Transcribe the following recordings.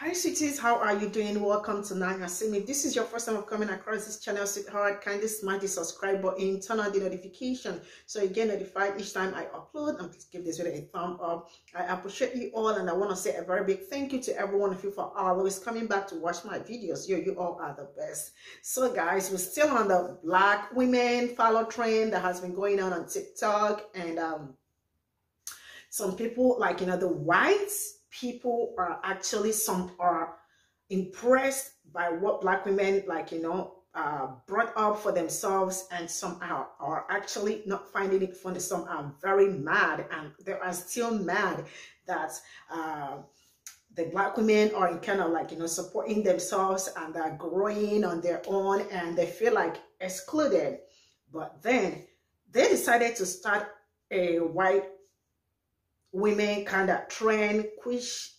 Hi sweeties, how are you doing? Welcome to Nanyacim. If this is your first time of coming across this channel, sweetheart, kindly smash the subscribe button, turn on the notification so you get notified each time I upload, and please give this video a thumb up. I appreciate you all, and I want to say a very big thank you to every one of you for always coming back to watch my videos. You all are the best. So guys, we're still on the black women follow trend that has been going on TikTok, and some people, like, the whites people are actually, some are impressed by what black women, brought up for themselves, and some are actually not finding it funny. Some are very mad, and they are still mad that the black women are kind of supporting themselves, and they're growing on their own, and they feel like excluded. But then they decided to start a white women kind of trend, which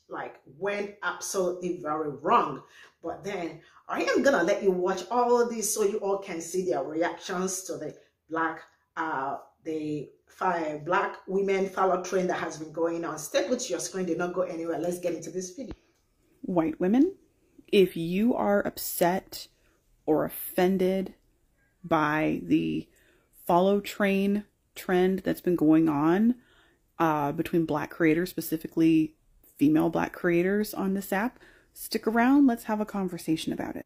went absolutely very wrong. But then I am gonna let you watch all of this so you all can see their reactions to the black women follow trend that has been going on. Stay with your screen, do not go anywhere. Let's get into this video. White women, if you are upset or offended by the follow train trend that's been going on between black creators, specifically female black creators on this app, stick around. Let's have a conversation about it.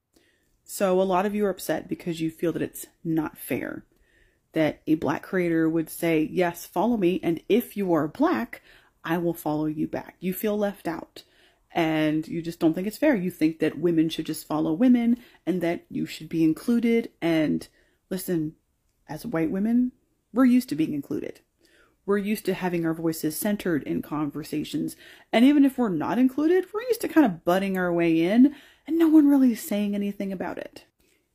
So a lot of you are upset because you feel that it's not fair that a black creator would say, yes, follow me, and if you are black, I will follow you back. You feel left out, and you just don't think it's fair. You think that women should just follow women, and that you should be included. And listen, as white women, we're used to being included. We're used to having our voices centered in conversations. And even if we're not included, we're used to kind of butting our way in and no one really saying anything about it.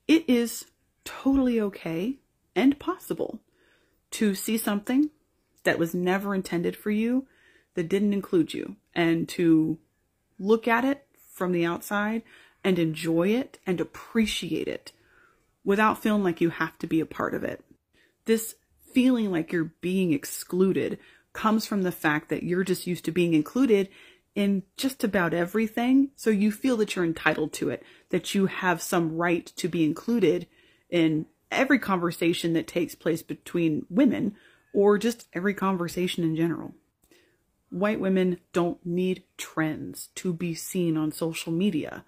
It is totally okay and possible to see something that was never intended for you, that didn't include you, and to look at it from the outside and enjoy it and appreciate it without feeling like you have to be a part of it. This feeling like you're being excluded comes from the fact that you're just used to being included in just about everything. So you feel that you're entitled to it, that you have some right to be included in every conversation that takes place between women, or just every conversation in general. White women don't need trends to be seen on social media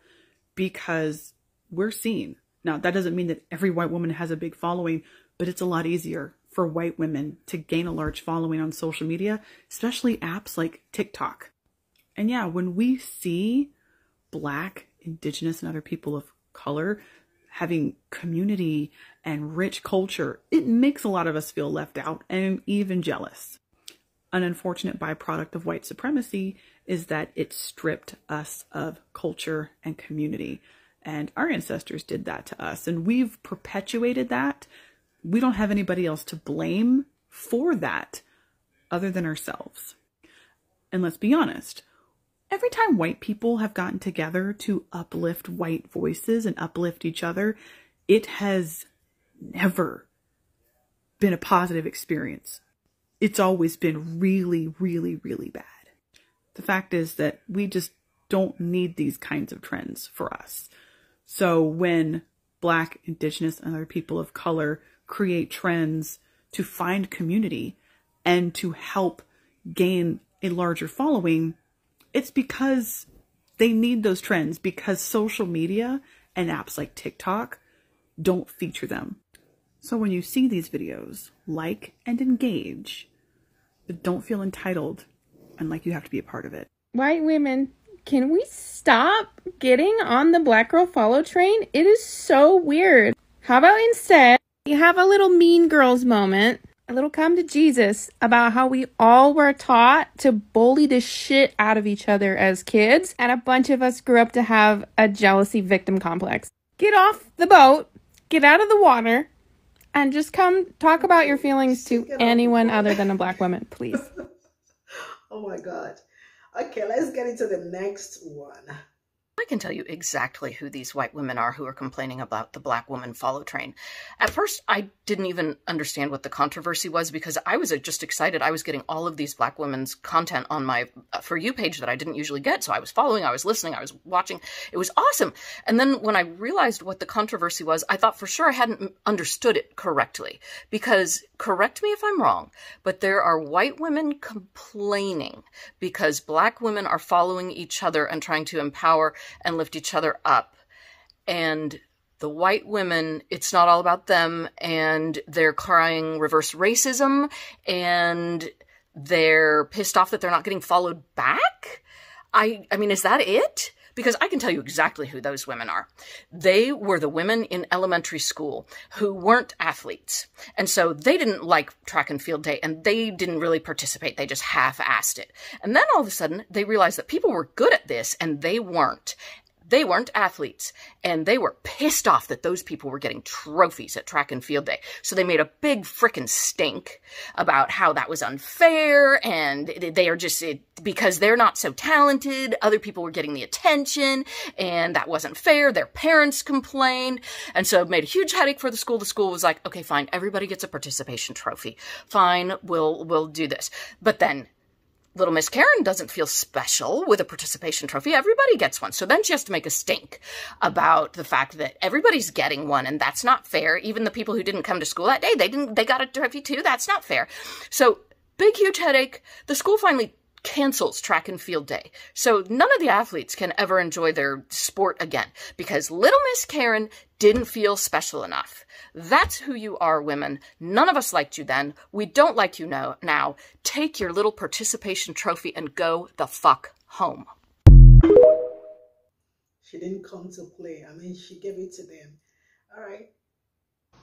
because we're seen. Now, that doesn't mean that every white woman has a big following, but it's a lot easier for white women to gain a large following on social media, especially apps like TikTok. And yeah, when we see Black, Indigenous, and other people of color having community and rich culture, it makes a lot of us feel left out and even jealous. An unfortunate byproduct of white supremacy is that it stripped us of culture and community. And our ancestors did that to us, and we've perpetuated that. We don't have anybody else to blame for that other than ourselves. And let's be honest, every time white people have gotten together to uplift white voices and uplift each other, it has never been a positive experience. It's always been really, really, really bad. The fact is that we just don't need these kinds of trends for us. So when Black, Indigenous, and other people of color create trends to find community and to help gain a larger following, it's because they need those trends, because social media and apps like TikTok don't feature them. So when you see these videos, like and engage, but don't feel entitled and like you have to be a part of it. White women, can we stop getting on the black girl follow train? It is so weird. How about instead you have a little Mean Girls moment, a little come to Jesus about how we all were taught to bully the shit out of each other as kids, and a bunch of us grew up to have a jealousy victim complex. Get off the boat, get out of the water, and just come talk about your feelings to anyone other than a black woman, please. Oh my God. Okay, let's get into the next one. I can tell you exactly who these white women are who are complaining about the black woman follow train. At first, I didn't even understand what the controversy was because I was just excited. I was getting all of these black women's content on my For You page that I didn't usually get. So I was following, I was listening, I was watching. It was awesome. And then when I realized what the controversy was, I thought for sure I hadn't understood it correctly. Because, correct me if I'm wrong, but there are white women complaining because black women are following each other and trying to empower and lift each other up. And the white women, it's not all about them, and they're crying reverse racism, and they're pissed off that they're not getting followed back? I mean, is that it? Because I can tell you exactly who those women are. They were the women in elementary school who weren't athletes. And so they didn't like track and field day, and they didn't really participate. They just half-assed it. And then all of a sudden, they realized that people were good at this, and they weren't. They weren't athletes, and they were pissed off that those people were getting trophies at track and field day. So they made a big frickin' stink about how that was unfair, and they are just, because they're not so talented, other people were getting the attention, and that wasn't fair. Their parents complained, and so it made a huge headache for the school. The school was like, okay, fine, everybody gets a participation trophy. Fine, we'll do this. But then Little Miss Karen doesn't feel special with a participation trophy. Everybody gets one. So then she has to make a stink about the fact that everybody's getting one, and that's not fair. Even the people who didn't come to school that day, they got a trophy too. That's not fair. So big, huge headache. The school finally cancels track and field day. So none of the athletes can ever enjoy their sport again because Little Miss Karen didn't feel special enough. That's who you are, women. None of us liked you then. We don't like you now. Take your little participation trophy and go the fuck home. She didn't come to play. I mean, she gave it to them. All right.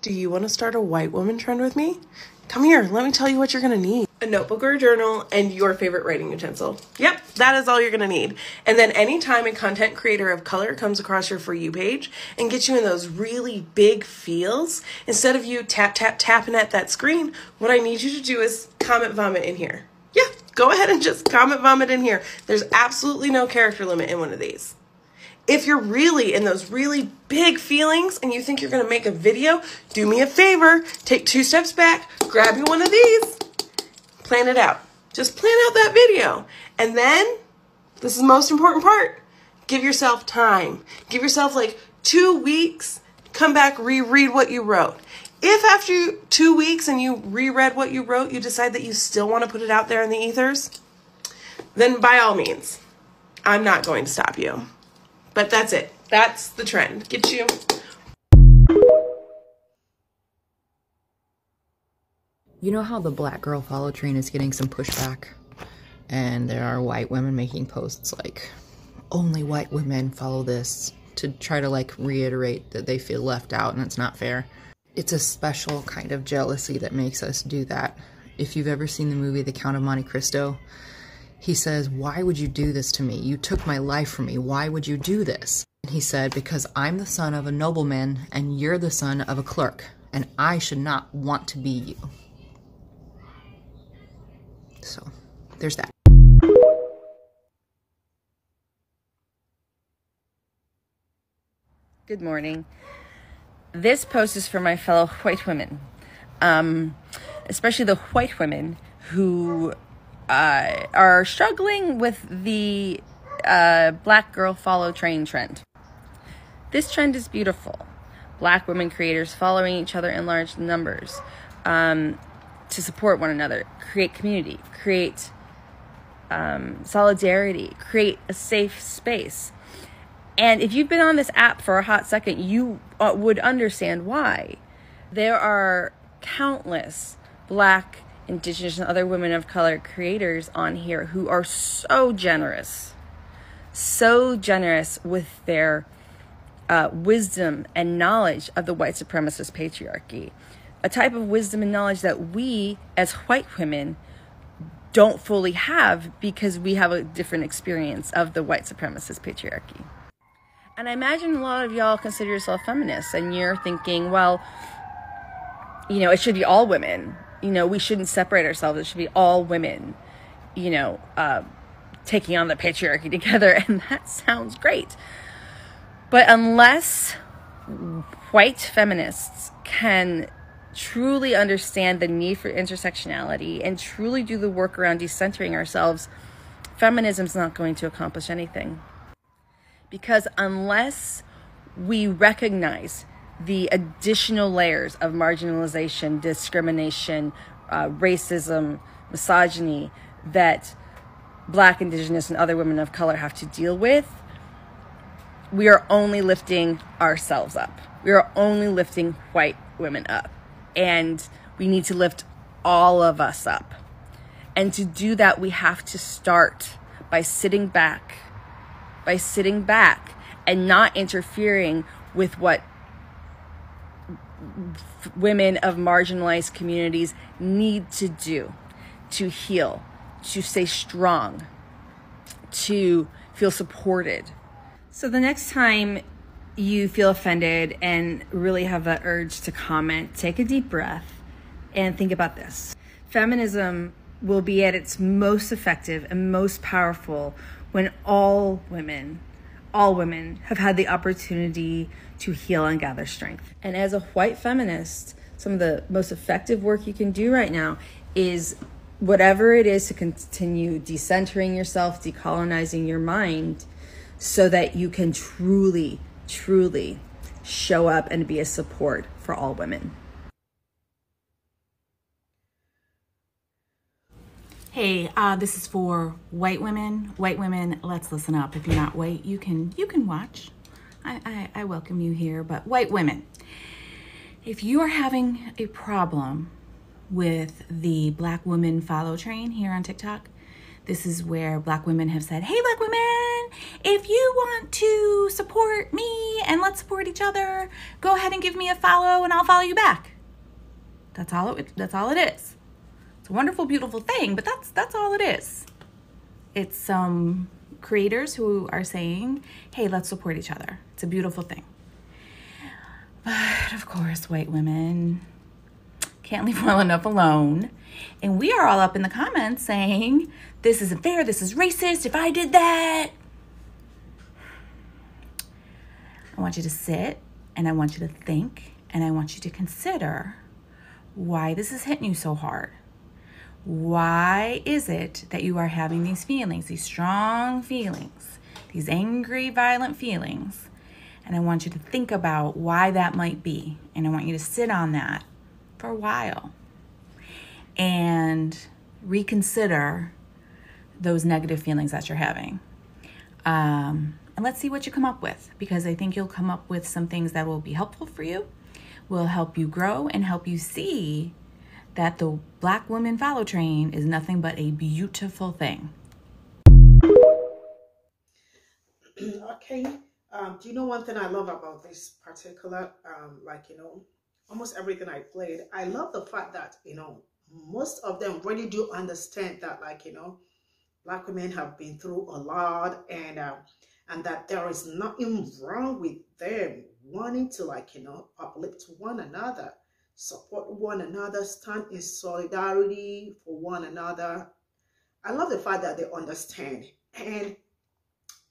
Do you want to start a white woman trend with me? Come here, let me tell you what you're going to need. A notebook or a journal and your favorite writing utensil. Yep, that is all you're going to need. And then anytime a content creator of color comes across your For You page and gets you in those really big feels, instead of you tapping at that screen, what I need you to do is comment vomit in here. Yeah, go ahead and just comment vomit in here. There's absolutely no character limit in one of these. If you're really in those really big feelings and you think you're going to make a video, do me a favor, take 2 steps back, grab you one of these, plan it out. Just plan out that video. And then, this is the most important part, give yourself time. Give yourself like 2 weeks, come back, reread what you wrote. If after 2 weeks and you reread what you wrote, you decide that you still want to put it out there in the ethers, then by all means, I'm not going to stop you. But that's it. That's the trend. Get you. You know how the black girl follow train is getting some pushback? And there are white women making posts like, only white women follow this, to try to like reiterate that they feel left out and it's not fair. It's a special kind of jealousy that makes us do that. If you've ever seen the movie The Count of Monte Cristo, he says, why would you do this to me? You took my life from me. Why would you do this? And he said, because I'm the son of a nobleman and you're the son of a clerk, and I should not want to be you. So, there's that. Good morning. This post is for my fellow white women, especially the white women who are struggling with the black girl follow train trend. This trend is beautiful. Black women creators following each other in large numbers to support one another, create community, create solidarity, create a safe space. And if you've been on this app for a hot second, you would understand why. There are countless Black, Indigenous, and other women of color creators on here who are so generous with their wisdom and knowledge of the white supremacist patriarchy. A type of wisdom and knowledge that we as white women don't fully have because we have a different experience of the white supremacist patriarchy. And I imagine a lot of y'all consider yourself feminists and you're thinking, well, you know, it should be all women. You know, we shouldn't separate ourselves. It should be all women, you know, taking on the patriarchy together. And that sounds great. But unless white feminists can truly understand the need for intersectionality and truly do the work around decentering ourselves, feminism's not going to accomplish anything. Because unless we recognize the additional layers of marginalization, discrimination, racism, misogyny that Black, Indigenous, and other women of color have to deal with, we are only lifting ourselves up. We are only lifting white women up. And we need to lift all of us up. And to do that, we have to start by sitting back and not interfering with what women of marginalized communities need to do to heal, to stay strong, to feel supported. So the next time you feel offended and really have that urge to comment, take a deep breath and think about this. Feminism will be at its most effective and most powerful when all women have had the opportunity to heal and gather strength. And as a white feminist, some of the most effective work you can do right now is whatever it is to continue decentering yourself, decolonizing your mind, so that you can truly show up and be a support for all women. Hey, this is for white women. White women, let's listen up. If you're not white, you can watch. I welcome you here. But white women, if you are having a problem with the Black women follow train here on TikTok, this is where Black women have said, hey, Black women, if you want to support me and let's support each other, go ahead and give me a follow and I'll follow you back. That's all it is. It's a wonderful, beautiful thing, but that's all it is. It's some creators who are saying, hey, let's support each other. It's a beautiful thing. But of course, white women can't leave well enough alone. And we are all up in the comments saying, this isn't fair, this is racist, if I did that. I want you to sit and I want you to think and I want you to consider why this is hitting you so hard. Why is it that you are having these feelings, these strong feelings, these angry, violent feelings? And I want you to think about why that might be. And I want you to sit on that for a while and reconsider those negative feelings that you're having. And let's see what you come up with, because I think you'll come up with some things that will be helpful for you, will help you grow and help you see that the Black women follow train is nothing but a beautiful thing. Okay. Do you know one thing I love about this particular, almost everything I played, I love the fact that, most of them really do understand that, Black women have been through a lot, and that there is nothing wrong with them wanting to, uplift one another, support one another, stand in solidarity for one another. I love the fact that they understand, and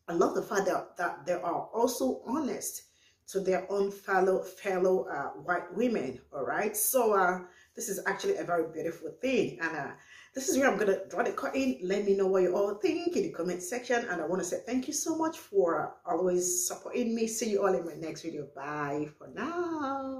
I love the fact that they are also honest to their own fellow white women. All right, so this is actually a very beautiful thing, and this is where I'm gonna draw the curtain. Let me know what you all think in the comment section, and I want to say thank you so much for always supporting me. See you all in my next video. Bye for now.